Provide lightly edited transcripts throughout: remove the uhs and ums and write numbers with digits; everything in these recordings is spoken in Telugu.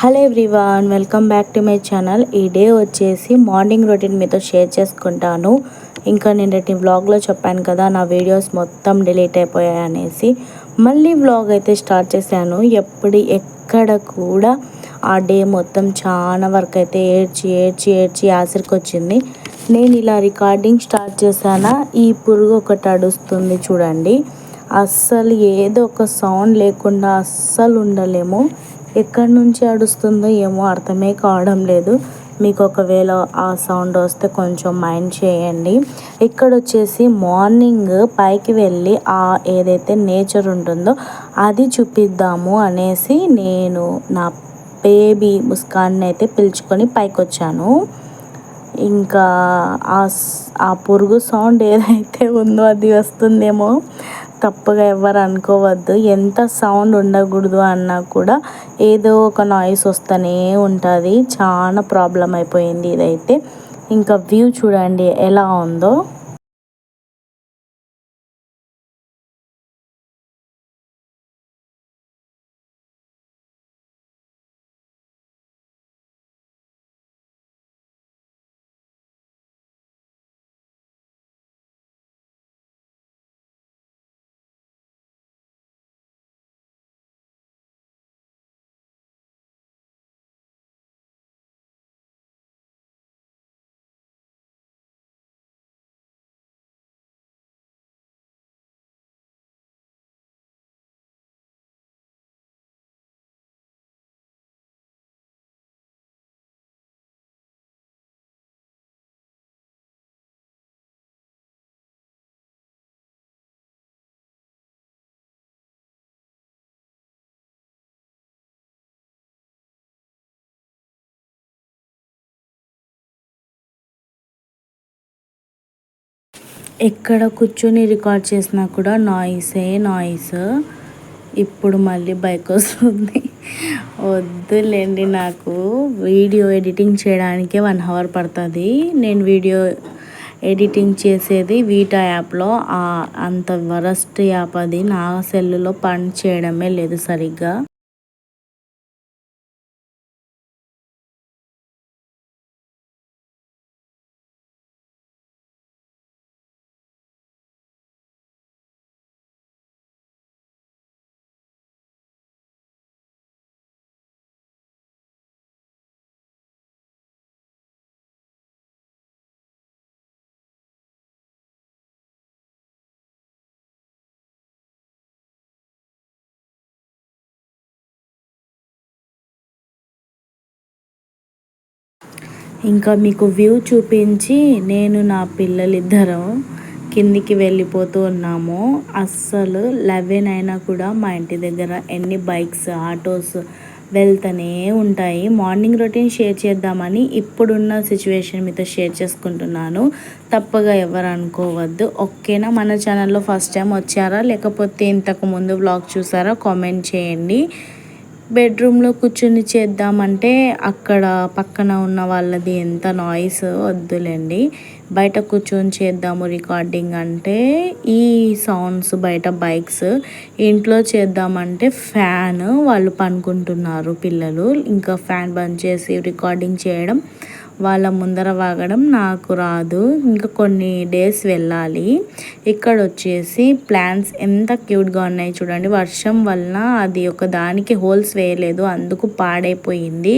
Hello everyone, welcome back to my channel. ఈ డే వచ్చేసి మార్నింగ్ రొటీన్ మీతో షేర్ చేసుకుంటాను. ఇంకా నిన్నటి వ్లాగ్లో చెప్పాను కదా, నా వీడియోస్ మొత్తం డిలీట్ అయిపోయాయి అనేసి. మళ్ళీ వ్లాగ్ అయితే స్టార్ట్ చేశాను. ఎక్కడ కూడా ఆ డే మొత్తం చాలా వరకు అయితే ఏడ్చి ఆసరికి వచ్చింది. నేను ఇలా రికార్డింగ్ స్టార్ట్ చేశానా, ఈ పురుగు ఒకటి అడుస్తుంది చూడండి. అస్సలు ఏదో ఒక సౌండ్ లేకుండా అస్సలు ఉండలేము. ఎక్కడి నుంచి అడుస్తుందో ఏమో అర్థమే కావడం లేదు. మీకు ఒకవేళ ఆ సౌండ్ వస్తే కొంచెం మైండ్ చేయండి. ఇక్కడ వచ్చేసి మార్నింగ్ పైకి వెళ్ళి ఆ ఏదైతే నేచర్ ఉంటుందో అది చూపిద్దాము అనేసి నేను నా బేబీ ముస్కాన్ని అయితే పిలుచుకొని పైకి వచ్చాను. ఇంకా ఆ పురుగు సౌండ్ ఏదైతే ఉందో అది వస్తుందేమో, తప్పుగా ఎవరు అనుకోవద్దు. ఎంత సౌండ్ ఉండకూడదు అన్నా కూడా ఏదో ఒక నాయిస్ వస్తూనే ఉంటుంది. చాలా ప్రాబ్లం అయిపోయింది ఇదైతే. ఇంకా వ్యూ చూడండి ఎలా ఉందో. ఎక్కడ కూర్చొని రికార్డ్ చేసినా కూడా నాయిస్. ఇప్పుడు మళ్ళీ బైక్ వస్తుంది. వద్దులేండి, నాకు వీడియో ఎడిటింగ్ చేయడానికి 1 అవర్ పడుతుంది. నేను వీడియో ఎడిటింగ్ చేసేది వీటా యాప్లో. అంత వరస్ట్ యాప్ అది. నా సెల్లులో పని చేయడమే లేదు సరిగ్గా. ఇంకా మీకు వ్యూ చూపించి నేను నా పిల్లలిద్దరం కిందికి వెళ్ళిపోతూ ఉన్నాము. అస్సలు 11 అయినా కూడా మా ఇంటి దగ్గర ఎన్ని బైక్స్, ఆటోస్ వెళ్తూనే ఉంటాయి. మార్నింగ్ రొటీన్ షేర్ చేద్దామని ఇప్పుడున్న సిచ్యువేషన్ మీతో షేర్ చేసుకుంటున్నాను. తప్పగా ఎవరు అనుకోవద్దు, ఓకేనా? మన ఛానల్లో ఫస్ట్ టైం వచ్చారా లేకపోతే ఇంతకుముందు వ్లాగ్ చూసారా కామెంట్ చేయండి. బెడ్రూమ్లో కూర్చొని చేద్దామంటే అక్కడ పక్కన ఉన్న వాళ్ళది ఎంత నాయిస్, వద్దులేండి. బయట కూర్చొని చేద్దాము రికార్డింగ్ అంటే ఈ సౌండ్స్, బయట బైక్స్. ఇంట్లో చేద్దామంటే ఫ్యాన్, వాళ్ళు పనుకుంటున్నారు పిల్లలు. ఇంకా ఫ్యాన్ బంద్ చేసి రికార్డింగ్ చేయడం, వాళ్ళ ముందర వాగడం నాకు రాదు. ఇంకా కొన్ని డేస్ వెళ్ళాలి. ఇక్కడ వచ్చేసి ప్లాంట్స్ ఎంత క్యూట్గా ఉన్నాయి చూడండి. వర్షం వలన అది ఒక దానికి హోల్స్ వేయలేదు, అందుకు పాడైపోయింది.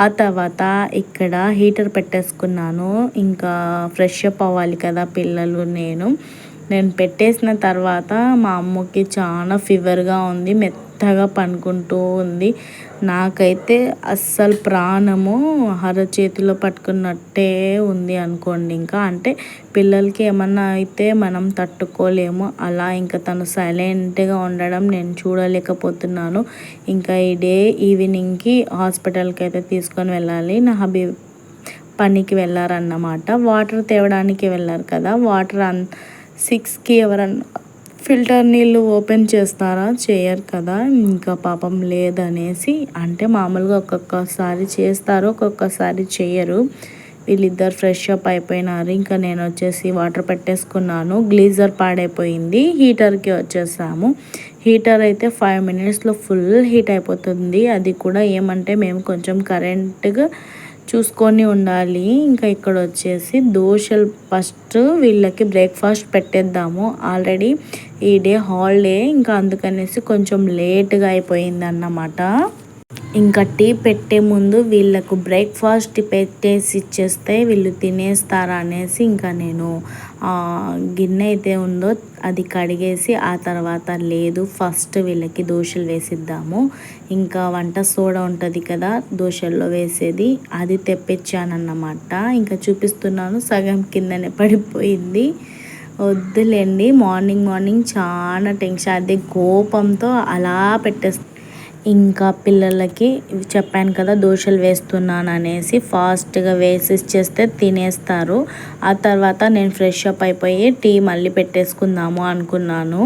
ఆ తర్వాత ఇక్కడ హీటర్ పెట్టేసుకున్నాను. ఇంకా ఫ్రెష్ అప్ అవ్వాలి కదా పిల్లలు. నేను పెట్టేసిన తర్వాత మా అమ్మకి చాలా ఫీవర్గా ఉంది, మెత్తగా పనుకుంటూ ఉంది. నాకైతే అస్సలు ప్రాణము అరచేతిలో పట్టుకున్నట్టే ఉంది అనుకోండి. ఇంకా అంటే పిల్లలకి ఏమన్నా అయితే మనం తట్టుకోలేము అలా. ఇంకా తను సైలెంట్గా ఉండడం నేను చూడలేకపోతున్నాను. ఇంకా ఈ డే ఈవినింగ్కి హాస్పిటల్కి అయితే తీసుకొని వెళ్ళాలి. నా హబీబ్ పనికి వెళ్ళారన్నమాట. వాటర్ తేవడానికి వెళ్ళారు కదా. వాటర్ 6కి ఎవరన్నా ఫిల్టర్ నీళ్ళు ఓపెన్ చేస్తారా? చేయరు కదా. ఇంకా పాపం లేదనేసి, అంటే మామూలుగా ఒక్కొక్కసారి చేస్తారు, ఒక్కొక్కసారి చేయరు. వీళ్ళిద్దరు ఫ్రెష్ అప్ అయిపోయినారు. ఇంకా నేను వచ్చేసి వాటర్ పెట్టేసుకున్నాను. గ్లీజర్ పాడైపోయింది, హీటర్కి వచ్చేసాము. హీటర్ అయితే 5 మినిట్స్లో ఫుల్ హీట్ అయిపోతుంది. అది కూడా ఏమంటే మేము కొంచెం కరెంట్గా చూసుకొని ఉండాలి. ఇంకా ఇక్కడ వచ్చేసి దోశలు ఫస్ట్ వీళ్ళకి బ్రేక్ఫాస్ట్ పెట్టేద్దాము. ఆల్రెడీ ఈ డే హాలిడే, ఇంకా అందుకనేసి కొంచెం లేట్గా అయిపోయింది అన్నమాట. ఇంకా టీ పెట్టే ముందు వీళ్ళకు బ్రేక్ఫాస్ట్ పెట్టేసి ఇచ్చేస్తే వీళ్ళు తినేస్తారా అనేసి ఇంకా నేను గిన్నె అయితే ఉందో అది కడిగేసి ఆ తర్వాత లేదు ఫస్ట్ వీళ్ళకి దోశలు వేసిద్దాము. ఇంకా వంట సోడా ఉంటుంది కదా దోశల్లో వేసేది, అది తెప్పించానన్నమాట. ఇంకా చూపిస్తున్నాను, సగం కిందనే పడిపోయింది. వద్దులేండి, మార్నింగ్ చాలా టెన్షన్, అదే కోపంతో అలా పెట్టేస్తాను. ఇంకా పిల్లలకి చెప్పాను కదా దోశలు వేస్తున్నాను అనేసి, ఫాస్ట్గా వేసి ఇచ్చేస్తే తినేస్తారు. ఆ తర్వాత నేను ఫ్రెష్ అప్ అయిపోయి టీ మళ్ళీ పెట్టేసుకుందాము అనుకున్నాను.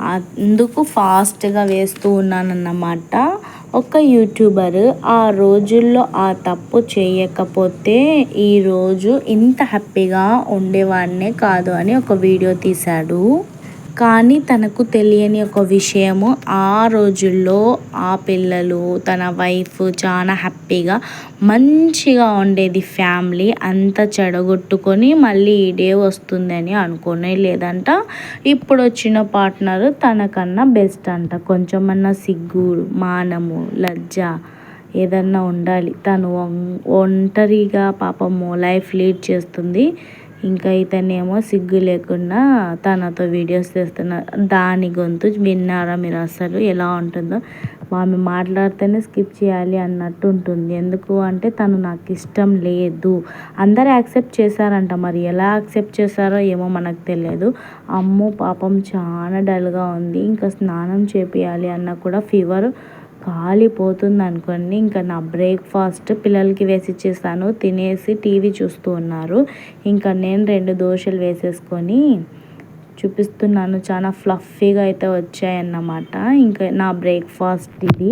అందుకు ఫాస్ట్గా వేస్తూ ఉన్నానన్నమాట. ఒక యూట్యూబర్ ఆ రోజుల్లో ఆ తప్పు చేయకపోతే ఈరోజు ఇంత హ్యాపీగా ఉండేవాడినే కాదు అని ఒక వీడియో తీశాడు. కానీ తనకు తెలియని ఒక విషయము, ఆ రోజుల్లో ఆ పిల్లలు తన వైఫ్ చాలా హ్యాపీగా మంచిగా ఉండేది. ఫ్యామిలీ అంతా చెడగొట్టుకొని మళ్ళీ ఈ డే వస్తుందని అనుకునే లేదంట. ఇప్పుడు వచ్చిన పార్ట్నర్ తనకన్నా బెస్ట్ అంట. కొంచెమన్నా సిగ్గు, మానము, లజ్జ ఏదన్నా ఉండాలి. తను ఒంటరిగా పాపము లైఫ్ లీడ్ చేస్తుంది. ఇంకా ఇతనేమో సిగ్గు లేకుండా తనతో వీడియోస్ చేస్తున్నారు. దాని గొంతు విన్నారా మీరు? అసలు ఎలా ఉంటుందో, ఆమె మాట్లాడితేనే స్కిప్ చేయాలి అన్నట్టు ఉంటుంది. ఎందుకు అంటే తను నాకు ఇష్టం లేదు. అందరూ యాక్సెప్ట్ చేశారంట, మరి ఎలా యాక్సెప్ట్ చేశారో ఏమో మనకు తెలియదు. అమ్మో పాపం చాలా డల్గా ఉంది. ఇంకా స్నానం చేపియాలి అన్న కూడా ఫీవర్ కాలిపోతుంది అనుకోండి. ఇంకా నా బ్రేక్ఫాస్ట్ పిల్లలకి వేసి ఇచ్చేస్తాను, తినేసి టీవీ చూస్తూ ఉన్నారు. ఇంకా నేను 2 దోశలు వేసేసుకొని చూపిస్తున్నాను. చాలా ఫ్లఫీగా అయితే వచ్చాయన్నమాట. ఇంకా నా బ్రేక్ఫాస్ట్ ఇది.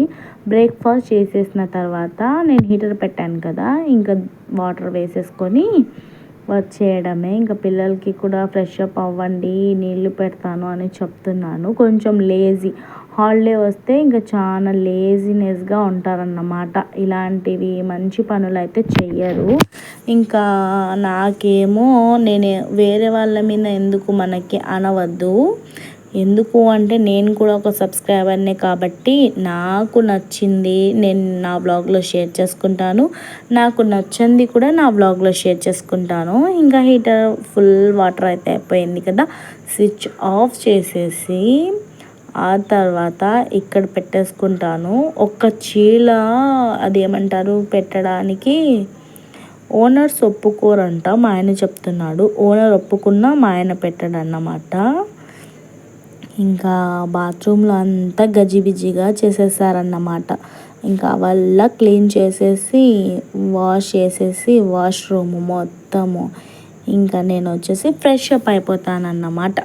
బ్రేక్ఫాస్ట్ చేసేసిన తర్వాత నేను హీటర్ పెట్టాను కదా, ఇంకా వాటర్ వేసేసుకొని వచ్చేయడమే. ఇంకా పిల్లలకి కూడా ఫ్రెష్ అప్ అవ్వండి, నీళ్ళు పెడతాను అని చెప్తున్నాను. కొంచెం లేజీ, హాలిడే వస్తే ఇంకా చాలా లేజినెస్గా ఉంటారన్నమాట. ఇలాంటివి మంచి పనులు అయితే చెయ్యరు. ఇంకా నాకేమో నేను వేరే వాళ్ళ మీద ఎందుకు మనకి అనవద్దు. ఎందుకు అంటే నేను కూడా ఒక సబ్స్క్రైబర్నే కాబట్టి నాకు నచ్చింది నేను నా బ్లాగ్లో షేర్ చేసుకుంటాను, నాకు నచ్చింది కూడా నా బ్లాగ్లో షేర్ చేసుకుంటాను. ఇంకా హీటర్ ఫుల్ వాటర్ అయితే అయిపోయింది కదా, స్విచ్ ఆఫ్ చేసేసి ఆ తర్వాత ఇక్కడ పెట్టేసుకుంటాను. ఒక చీల అదేమంటారు పెట్టడానికి ఓనర్స్ ఒప్పుకోరంట, మా ఆయన చెప్తున్నాడు. ఓనర్ ఒప్పుకున్నా మా ఆయన పెట్టడన్నమాట. ఇంకా బాత్రూంలో అంతా గజిబిజిగా చేసేసారన్నమాట. ఇంకా వాళ్ళ క్లీన్ చేసేసి వాష్ చేసేసి వాష్రూమ్ మొత్తము ఇంకా నేను వచ్చేసి ఫ్రెష్ అప్ అయిపోతానన్నమాట.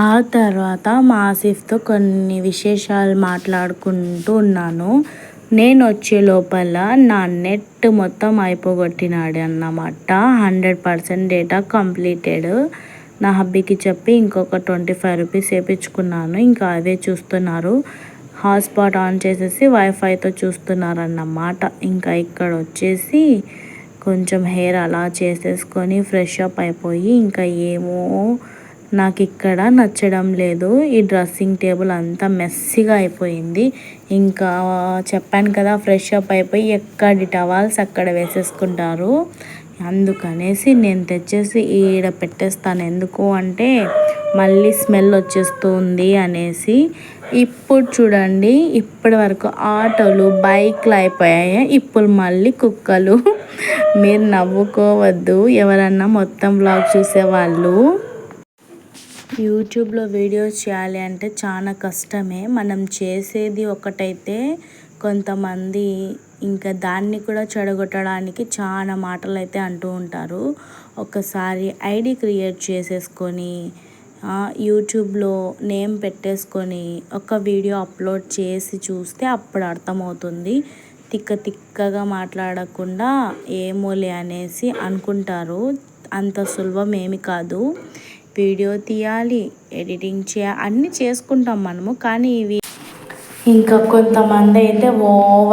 ఆ తర్వాత మా ఆసిఫ్తో కొన్ని విశేషాలు మాట్లాడుకుంటూ ఉన్నాను. నేను వచ్చే లోపల నా నెట్ మొత్తం అయిపోగొట్టినాడు అన్నమాట. 100% డేటా కంప్లీటెడ్. నా హబ్బీకి చెప్పి ఇంకొక 25 రూపీస్ వేయించుకున్నాను. ఇంకా అవే చూస్తున్నారు. హాట్స్పాట్ ఆన్ చేసేసి వైఫైతో చూస్తున్నారన్నమాట. ఇంకా ఇక్కడ వచ్చేసి కొంచెం హెయిర్ అలా చేసేసుకొని ఫ్రెష్ అప్ అయిపోయి ఇంకా ఏమో నాకు ఇక్కడ నచ్చడం లేదు. ఈ డ్రెస్సింగ్ టేబుల్ అంతా మెస్సీగా అయిపోయింది. ఇంకా చెప్పాను కదా ఫ్రెష్ అప్ అయిపోయి ఎక్కడి టవాల్స్ అక్కడ వేసేసుకుంటారు. అందుకనేసి నేను తెచ్చేసి ఈడ పెట్టేస్తాను. ఎందుకు అంటే మళ్ళీ స్మెల్ వచ్చేస్తుంది అనేసి. ఇప్పుడు చూడండి, ఇప్పటి వరకు ఆటోలు బైక్లు అయిపోయాయి, ఇప్పుడు మళ్ళీ కుక్కలు. మీరు నవ్వుకోవద్దు ఎవరన్నా మొత్తం వ్లాగ్ చూసేవాళ్ళు. యూట్యూబ్లో వీడియోస్ చేయాలి అంటే చాలా కష్టమే. మనం చేసేది ఒకటైతే కొంతమంది ఇంకా దాన్ని కూడా చెడగొట్టడానికి చాలా మాటలు అయితే అంటూ ఉంటారు. ఒకసారి ఐడి క్రియేట్ చేసేసుకొని యూట్యూబ్లో నేమ్ పెట్టేసుకొని ఒక వీడియో అప్లోడ్ చేసి చూస్తే అప్పుడు అర్థమవుతుంది. తిక్కగా మాట్లాడకుండా ఏమోలే అనేసి అనుకుంటారు. అంత సులభం ఏమి కాదు. వీడియో తీయాలి, ఎడిటింగ్ చేయాలి, అన్నీ చేసుకుంటాం మనము. కానీ ఇవి ఇంకా కొంతమంది అయితే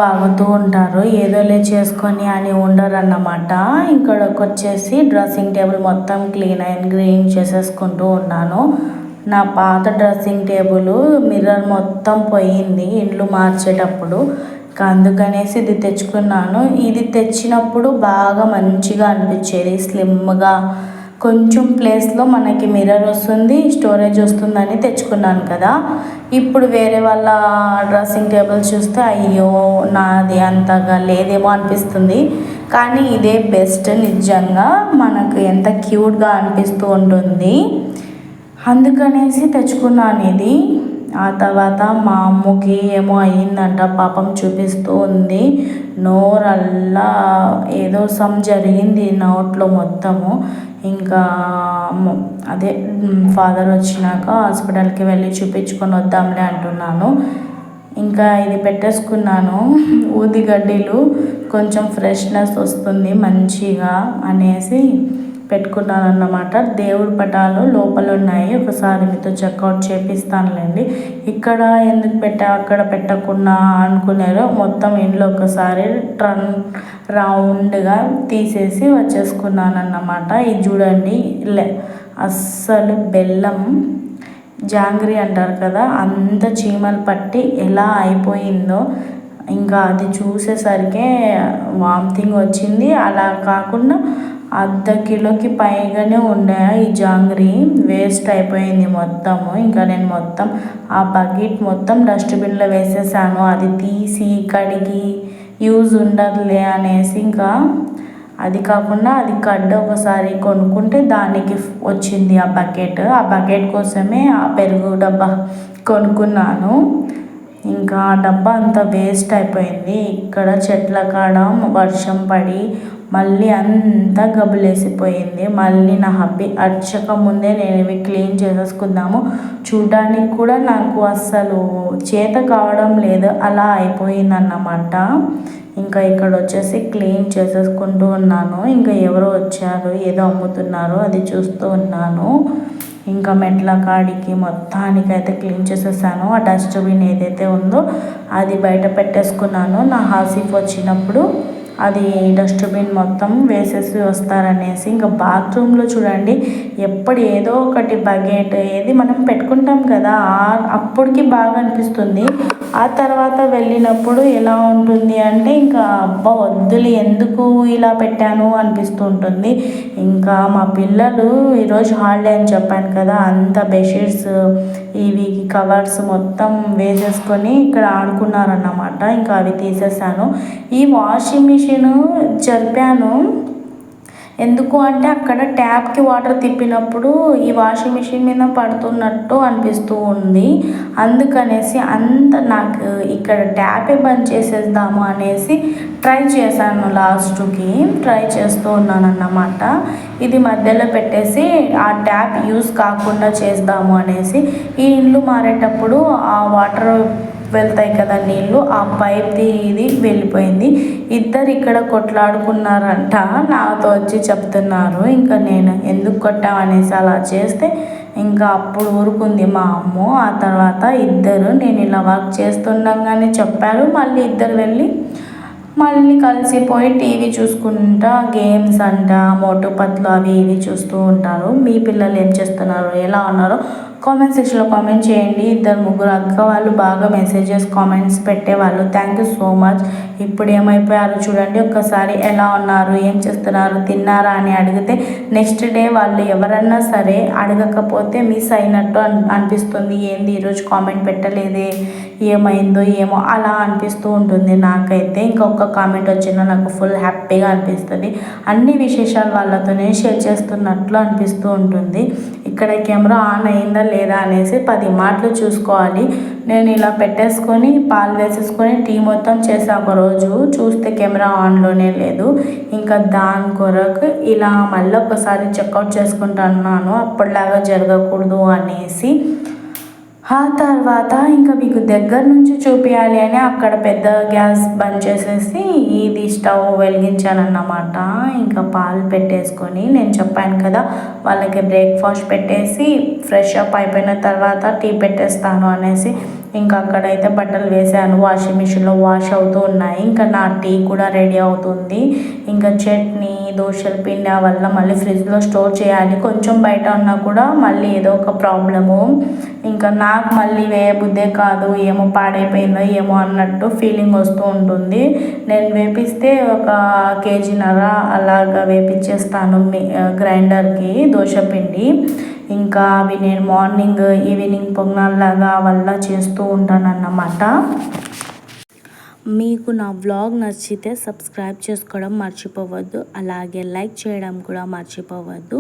వాగుతూ ఉంటారు. ఏదోలే చేసుకొని అని ఉండరు అన్నమాట. ఇక్కడికి వచ్చేసి డ్రెస్సింగ్ టేబుల్ మొత్తం క్లీన్ చేసేసుకుంటూ ఉన్నాను. నా పాత డ్రెస్సింగ్ టేబుల్ మిర్రర్ మొత్తం పోయింది ఇండ్లు మార్చేటప్పుడు. అందుకనేసి ఇది తెచ్చుకున్నాను. ఇది తెచ్చినప్పుడు బాగా మంచిగా అనిపించేది, స్లిమ్గా కొంచెం ప్లేస్లో మనకి మిర్రర్ వస్తుంది, స్టోరేజ్ వస్తుందని తెచ్చుకున్నాను కదా. ఇప్పుడు వేరే వాళ్ళ డ్రెస్సింగ్ టేబుల్ చూస్తే అయ్యో నాది అంతగా లేదేమో అనిపిస్తుంది. కానీ ఇదే బెస్ట్, నిజంగా మనకు ఎంత క్యూట్గా అనిపిస్తూ ఉంటుంది. అందుకనేసి తెచ్చుకున్నాను ఇది. ఆ తర్వాత మా అమ్మకి ఏమో అయ్యిందంట, పాపం చూపిస్తూ ఉంది. నోరల్లా ఏదో జరిగింది నోట్లో మొత్తము. ఇంకా అదే ఫాదర్ వచ్చినాక హాస్పిటల్కి వెళ్ళి చూపించుకొని వద్దాంలే అంటున్నాను. ఇంకా ఇది పెట్టేసుకున్నాను, ఊదిగడ్డీలు, కొంచెం ఫ్రెష్నెస్ వస్తుంది మంచిగా అనేసి పెట్టుకున్నాను అన్నమాట. దేవుడి పటాలు లోపల ఉన్నాయి, ఒకసారి మీతో చెక్అవుట్ చేపిస్తానులేండి. ఇక్కడ ఎందుకు అక్కడ పెట్టకుండా అనుకున్నారు. మొత్తం ఇంట్లో ఒకసారి రౌండ్గా తీసేసి వచ్చేసుకున్నాను అన్నమాట. ఇది చూడండి, అస్సలు బెల్లం జాంగ్రీ అంటారు కదా, అంత చీమలు పట్టి ఎలా అయిపోయిందో. ఇంకా అది చూసేసరికి వామిటింగ్ వచ్చింది. అలా కాకుండా ½ కిలోకి పైగానే ఉండే ఈ జాంగ్రీ వేస్ట్ అయిపోయింది మొత్తము. ఇంకా నేను మొత్తం ఆ బకెట్ మొత్తం డస్ట్బిన్లో వేసేసాను. అది తీసి కడిగి యూజ్ ఉండదులే అనేసి. ఇంకా అది కాకుండా అది ఒకసారి కొనుక్కుంటే దానికి వచ్చింది ఆ బకెట్ కోసమే ఆ పెరుగు డబ్బా కొనుక్కున్నాను. ఇంకా ఆ డబ్బా అంతా వేస్ట్ అయిపోయింది. ఇక్కడ చెట్ల కాడ వర్షం పడి మళ్ళీ అంతా గబ్బులేసిపోయింది. మళ్ళీ నా హబ్బీ అర్చక ముందే నేను ఇవి క్లీన్ చేసేసుకుందాము, చూడడానికి కూడా నాకు అస్సలు చేత కావడం లేదు, అలా అయిపోయిందన్నమాట. ఇంకా ఇక్కడ వచ్చేసి క్లీన్ చేసేసుకుంటూ ఉన్నాను. ఇంకా ఎవరో వచ్చారు, ఏదో అమ్ముతున్నారు, అది చూస్తూ ఉన్నాను. ఇంకా మెట్ల కాడికి మొత్తానికైతే క్లీన్ చేసేసాను. ఆ డస్ట్బిన్ ఏదైతే ఉందో అది బయట పెట్టేసుకున్నాను. నా హాసిఫ్ వచ్చినప్పుడు అది డస్ట్బిన్ మొత్తం వేసేసి వస్తారనేసి. ఇంకా బాత్రూంలో చూడండి, ఎప్పుడు ఏదో ఒకటి బకెట్ ఏది మనం పెట్టుకుంటాం కదా, అప్పటికి బాగా అనిపిస్తుంది. ఆ తర్వాత వెళ్ళినప్పుడు ఎలా ఉంటుంది అంటే ఇంకా అబ్బా వద్దులు ఎందుకు ఇలా పెట్టాను అనిపిస్తూ ఉంటుంది. ఇంకా మా పిల్లలు ఈరోజు హాలిడే అని చెప్పాను కదా, అంత బెడ్షీట్స్ ఇవి కవర్స్ మొత్తం వేసేసుకొని ఇక్కడ ఆడుకున్నారన్నమాట. ఇంకా అవి తీసేసాను. ఈ వాషింగ్ మిషన్ జరిపాను, ఎందుకు అంటే అక్కడ ట్యాప్కి వాటర్ తిప్పినప్పుడు ఈ వాషింగ్ మిషన్ మీద పడుతున్నట్టు అనిపిస్తూ ఉంది. అందుకనేసి నాకు ఇక్కడ ట్యాపే బంద్ చేసేద్దాము అనేసి ట్రై చేశాను. లాస్ట్కి ట్రై చేస్తూ ఉన్నాను అన్నమాట. ఇది మధ్యలో పెట్టేసి ఆ ట్యాప్ యూస్ కాకుండా చేద్దాము అనేసి. ఈ ఇల్లు మారేటప్పుడు ఆ వాటర్ వెళ్తాయి కదా నీళ్ళు, ఆ పైప్ది ఇది వెళ్ళిపోయింది. ఇద్దరు ఇక్కడ కొట్లాడుకున్నారంట, నాతో వచ్చి చెప్తున్నారు. ఇంకా నేను ఎందుకు కొట్టామనేసి అలా చేస్తే ఇంకా అప్పుడు ఊరుకుంది మా అమ్మ. ఆ తర్వాత ఇద్దరు నేను ఇలా వర్క్ చేస్తుండగానే చెప్పారు. మళ్ళీ ఇద్దరు వెళ్ళి మళ్ళీ కలిసిపోయి టీవీ చూసుకుంటా గేమ్స్ అంట, మోటు పత్లు అవి ఇవి చూస్తూ ఉంటారు. మీ పిల్లలు ఏం చేస్తున్నారు, ఎలా ఉన్నారో కామెంట్ సెక్షన్లో కామెంట్ చేయండి. 2-3 అక్క వాళ్ళు బాగా మెసేజెస్ కామెంట్స్ పెట్టేవాళ్ళు. Thank you so much. ఇప్పుడు ఏమైపోయారు చూడండి, ఒక్కసారి ఎలా ఉన్నారు, ఏం చేస్తున్నారు, తిన్నారా అని అడిగితే నెక్స్ట్ డే వాళ్ళు ఎవరన్నా సరే అడగకపోతే మిస్ అయినట్టు అనిపిస్తుంది. ఏంది ఈరోజు కామెంట్ పెట్టలేదే, ఏమైందో ఏమో అలా అనిపిస్తూ ఉంటుంది నాకైతే. ఇంకొక కామెంట్ వచ్చినా నాకు ఫుల్ హ్యాపీగా అనిపిస్తుంది. అన్ని విశేషాలు వాళ్ళతోనే షేర్ చేస్తున్నట్లు అనిపిస్తూ ఉంటుంది. ఇక్కడ కెమెరా ఆన్ అయిందా లేదా అనేసి 10 మాటలు చూసుకోవాలి. నేను ఇలా పెట్టేసుకొని పాలు వేసేసుకొని టీ మొత్తం చేసా. ఒకరోజు చూస్తే కెమెరా ఆన్లోనే లేదు. ఇంకా దాని కొరకు ఇలా మళ్ళీ ఒకసారి చెక్అవుట్ చేసుకుంటున్నాను, అప్పటిలాగా జరగకూడదు అనేసి. ఆ తర్వాత ఇంకా మీకు దగ్గర నుంచి చూపించాలి అని అక్కడ పెద్ద గ్యాస్ బంద్ చేసేసి ఇది స్టవ్ వెలిగించానన్నమాట. ఇంకా పాలు పెట్టేసుకొని నేను చెప్పాను కదా వాళ్ళకి బ్రేక్ఫాస్ట్ పెట్టేసి ఫ్రెష్ అప్ అయిపోయిన తర్వాత టీ పెట్టేస్తాను అనేసి. ఇంకా అక్కడైతే బట్టలు వేసాను, వాషింగ్ మిషన్లో వాష్ అవుతూ ఉన్నాయి. ఇంకా నా టీ కూడా రెడీ అవుతుంది. ఇంకా చట్నీ, దోశల పిండి వల్ల మళ్ళీ ఫ్రిడ్జ్లో స్టోర్ చేయాలి. కొంచెం బయట ఉన్నా కూడా మళ్ళీ ఏదో ఒక ప్రాబ్లము. ఇంకా నాకు మళ్ళీ వేయబుద్దే కాదు, ఏమో పాడైపోయిందో ఏమో అన్నట్టు ఫీలింగ్ వస్తూ ఉంటుంది. నేను వేపిస్తే 1.5 kg అలాగా వేపించేస్తాను గ్రైండర్కి దోశ పిండి. ఇంకా అవి నేను మార్నింగ్ ఈవినింగ్ పొంగనాల్లాగా వల్ల చేస్తూ ఉంటానన్నమాట. మీకు నా వ్లాగ్ నచ్చితే సబ్స్క్రైబ్ చేసుకోవడం మర్చిపోవద్దు, అలాగే లైక్ చేయడం కూడా మర్చిపోవద్దు.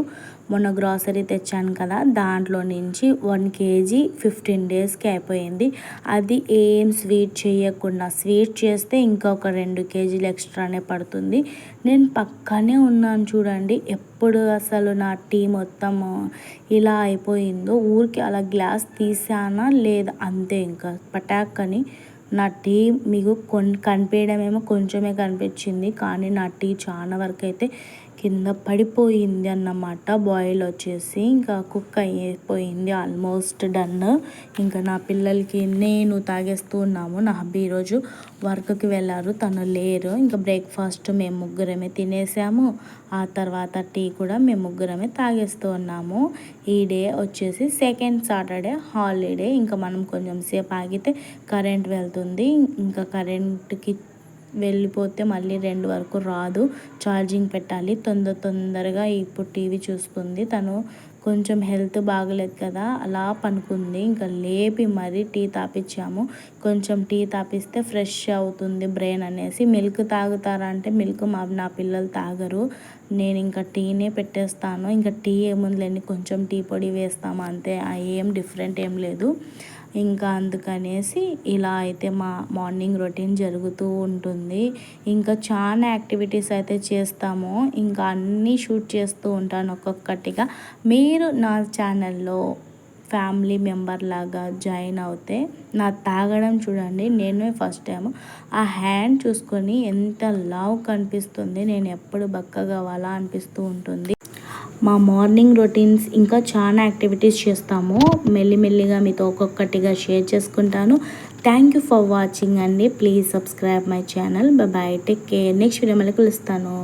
మొన్న గ్రాసరీ తెచ్చాను కదా, దాంట్లో నుంచి 1 kg 15 daysకి అయిపోయింది. అది ఏం స్వీట్ చేయకుండా, స్వీట్ చేస్తే ఇంకొక 2 kgలు ఎక్స్ట్రానే పడుతుంది. నేను పక్కనే ఉన్నాను చూడండి, ఎప్పుడు అసలు నా టీ మొత్తం ఇలా అయిపోయిందో ఊరికి అలా గ్లాస్ తీసానా లేదా అంతే. ఇంకా పటాక్కని నా టీ మీకు కనిపించడమేమో కొంచెమే కనిపించింది, కానీ నా టీ చాలా వరకు అయితే కింద పడిపోయింది అన్నమాట. బాయిల్ వచ్చేసి ఇంకా కుక్ అయిపోయింది, ఆల్మోస్ట్ డన్. ఇంకా నా పిల్లలకి నేను తాగేస్తూ ఉన్నాము. నా హబ్బీ ఈరోజు వర్క్కి వెళ్ళారు, తను లేరు. ఇంకా బ్రేక్ఫాస్ట్ మేము ముగ్గురమే తినేసాము. ఆ తర్వాత టీ కూడా మేము ముగ్గురమే తాగేస్తూ ఉన్నాము. ఈ డే వచ్చేసి సెకండ్ సాటర్డే హాలిడే. ఇంకా మనం కొంచెం సేపు ఆగితే కరెంట్ వెళ్తుంది. ఇంకా కరెంట్కి వెళ్ళిపోతే మళ్ళీ 2 వరకు రాదు, ఛార్జింగ్ పెట్టాలి. తొందరగా ఇప్పుడు టీవీ చూస్తుంది. తను కొంచెం హెల్త్ బాగలేదు కదా, అలా పనుకుంది. ఇంకా లేపి మరీ టీ తాపించాము. కొంచెం టీ తాపిస్తే ఫ్రెష్ అవుతుంది బ్రెయిన్ అనేసి. మిల్క్ తాగుతారా అంటే మిల్క్ నా పిల్లలు తాగరు, నేను ఇంకా టీనే పెట్టేస్తాను. ఇంకా టీ ఏముందిలేండి, కొంచెం టీ పొడి వేస్తాము అంతే, ఏం డిఫరెంట్ ఏం లేదు. ఇంకా అందుకనేసి ఇలా అయితే మా మార్నింగ్ రొటీన్ జరుగుతూ ఉంటుంది. ఇంకా చాలా యాక్టివిటీస్ అయితే చేస్తాము. ఇంకా అన్నీ షూట్ చేస్తూ ఉంటాను ఒక్కొక్కటిగా. మీరు నా ఛానల్లో ఫ్యామిలీ మెంబర్ లాగా జాయిన్ అవుతే నా తాగడం చూడండి, నేను ఫస్ట్ టైం ఆ హ్యాండ్ చూసుకొని ఎంత లావ్ కనిపిస్తుంది, నేను ఎప్పుడు బక్కగా అవ్వాలా అనిపిస్తూ ఉంటుంది. మా మార్నింగ్ రొటీన్స్ ఇంకా చాలా యాక్టివిటీస్ చేస్తాము. మెల్లిమెల్లిగా మీతో ఒక్కొక్కటిగా షేర్ చేసుకుంటాను. థ్యాంక్ యూ ఫర్ వాచింగ్ అండి. Please subscribe my channel. Bye, take care. Next video మళ్ళీ కలుస్తాను.